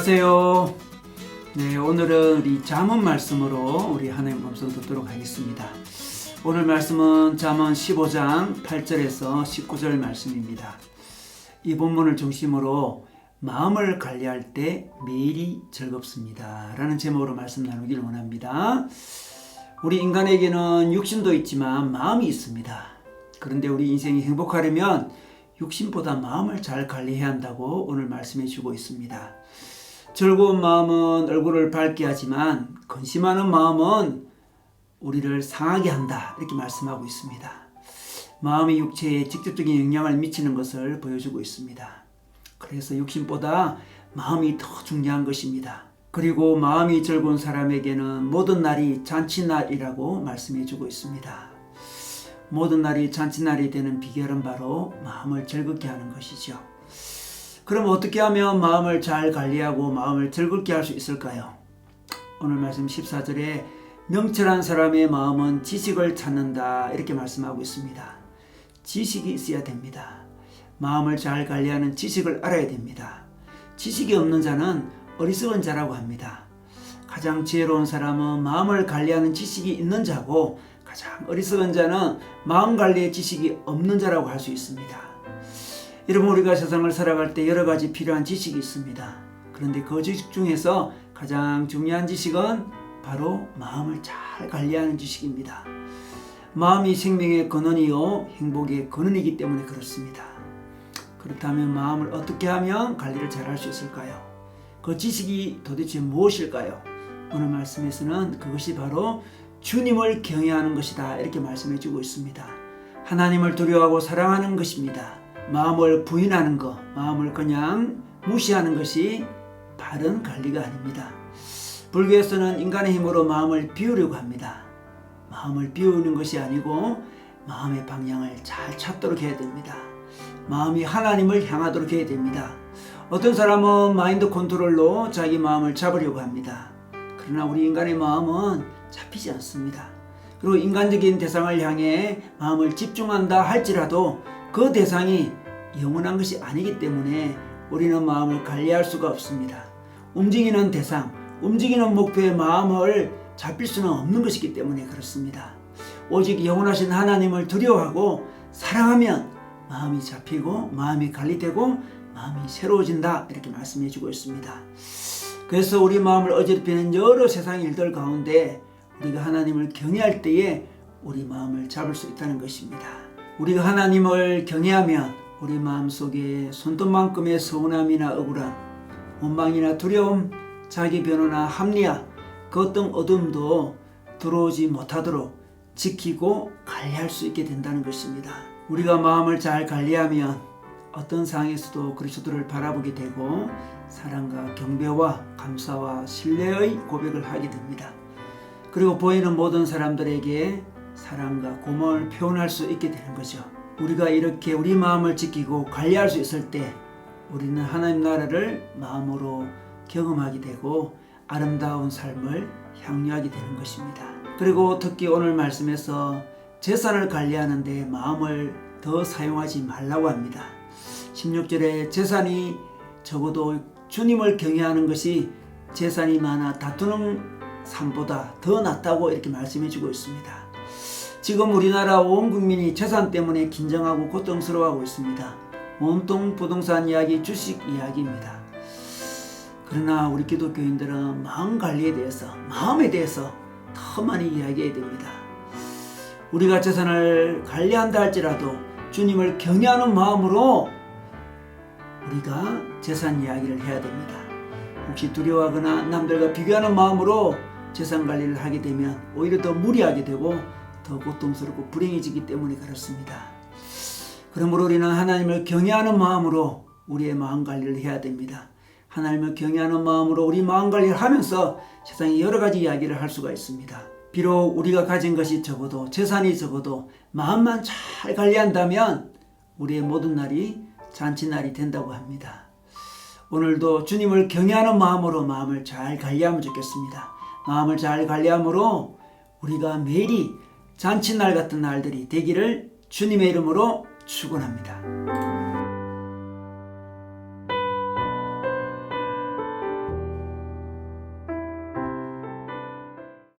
안녕하세요. 네, 오늘은 우리 잠언 말씀으로 우리 하나님 음성 듣도록 하겠습니다. 오늘 말씀은 잠언 15장 8절에서 19절 말씀입니다. 이 본문을 중심으로 마음을 관리할 때 매일이 즐겁습니다 라는 제목으로 말씀 나누기를 원합니다. 우리 인간에게는 육신도 있지만 마음이 있습니다. 그런데 우리 인생이 행복하려면 육신보다 마음을 잘 관리해야 한다고 오늘 말씀해 주고 있습니다. 즐거운 마음은 얼굴을 밝게 하지만 근심하는 마음은 우리를 상하게 한다, 이렇게 말씀하고 있습니다. 마음이 육체에 직접적인 영향을 미치는 것을 보여주고 있습니다. 그래서 육신보다 마음이 더 중요한 것입니다. 그리고 마음이 즐거운 사람에게는 모든 날이 잔치날이라고 말씀해 주고 있습니다. 모든 날이 잔치날이 되는 비결은 바로 마음을 즐겁게 하는 것이죠. 그럼 어떻게 하면 마음을 잘 관리하고 마음을 즐겁게 할 수 있을까요? 오늘 말씀 14절에 명철한 사람의 마음은 지식을 찾는다, 이렇게 말씀하고 있습니다. 지식이 있어야 됩니다. 마음을 잘 관리하는 지식을 알아야 됩니다. 지식이 없는 자는 어리석은 자라고 합니다. 가장 지혜로운 사람은 마음을 관리하는 지식이 있는 자고, 가장 어리석은 자는 마음 관리의 지식이 없는 자라고 할 수 있습니다. 여러분, 우리가 세상을 살아갈 때 여러 가지 필요한 지식이 있습니다. 그런데 그 지식 중에서 가장 중요한 지식은 바로 마음을 잘 관리하는 지식입니다. 마음이 생명의 근원이요 행복의 근원이기 때문에 그렇습니다. 그렇다면 마음을 어떻게 하면 관리를 잘 할 수 있을까요? 그 지식이 도대체 무엇일까요? 오늘 말씀에서는 그것이 바로 주님을 경외하는 것이다, 이렇게 말씀해 주고 있습니다. 하나님을 두려워하고 사랑하는 것입니다. 마음을 부인하는 것, 마음을 그냥 무시하는 것이 바른 관리가 아닙니다. 불교에서는 인간의 힘으로 마음을 비우려고 합니다. 마음을 비우는 것이 아니고 마음의 방향을 잘 찾도록 해야 됩니다. 마음이 하나님을 향하도록 해야 됩니다. 어떤 사람은 마인드 컨트롤로 자기 마음을 잡으려고 합니다. 그러나 우리 인간의 마음은 잡히지 않습니다. 그리고 인간적인 대상을 향해 마음을 집중한다 할지라도 그 대상이 영원한 것이 아니기 때문에 우리는 마음을 관리할 수가 없습니다. 움직이는 대상, 움직이는 목표에 마음을 잡힐 수는 없는 것이기 때문에 그렇습니다. 오직 영원하신 하나님을 두려워하고 사랑하면 마음이 잡히고 마음이 관리되고 마음이 새로워진다, 이렇게 말씀해 주고 있습니다. 그래서 우리 마음을 어지럽히는 여러 세상 일들 가운데 우리가 하나님을 경외할 때에 우리 마음을 잡을 수 있다는 것입니다. 우리가 하나님을 경외하면 우리 마음속에 손톱만큼의 서운함이나 억울함, 원망이나 두려움, 자기 변호나 합리화, 그 어떤 어둠도 들어오지 못하도록 지키고 관리할 수 있게 된다는 것입니다. 우리가 마음을 잘 관리하면 어떤 상황에서도 그리스도를 바라보게 되고 사랑과 경배와 감사와 신뢰의 고백을 하게 됩니다. 그리고 보이는 모든 사람들에게 사랑과 고마움을 표현할 수 있게 되는 거죠. 우리가 이렇게 우리 마음을 지키고 관리할 수 있을 때 우리는 하나님 나라를 마음으로 경험하게 되고 아름다운 삶을 향유하게 되는 것입니다. 그리고 특히 오늘 말씀에서 재산을 관리하는데 마음을 더 사용하지 말라고 합니다. 16절에 재산이 적어도 주님을 경외하는 것이 재산이 많아 다투는 삶보다 더 낫다고 이렇게 말씀해 주고 있습니다. 지금 우리나라 온 국민이 재산 때문에 긴장하고 고통스러워하고 있습니다. 온통 부동산 이야기, 주식 이야기입니다. 그러나 우리 기독교인들은 마음 관리에 대해서, 마음에 대해서 더 많이 이야기해야 됩니다. 우리가 재산을 관리한다 할지라도 주님을 경외하는 마음으로 우리가 재산 이야기를 해야 됩니다. 혹시 두려워하거나 남들과 비교하는 마음으로 재산 관리를 하게 되면 오히려 더 무리하게 되고 더 고통스럽고 불행해지기 때문에 그렇습니다. 그러므로 우리는 하나님을 경외하는 마음으로 우리의 마음 관리를 해야 됩니다. 하나님을 경외하는 마음으로 우리 마음 관리를 하면서 세상에 여러 가지 이야기를 할 수가 있습니다. 비록 우리가 가진 것이 적어도, 재산이 적어도 마음만 잘 관리한다면 우리의 모든 날이 잔치날이 된다고 합니다. 오늘도 주님을 경외하는 마음으로 마음을 잘 관리하면 좋겠습니다. 마음을 잘 관리함으로 우리가 매일이 잔치날 같은 날들이 되기를 주님의 이름으로 축원합니다.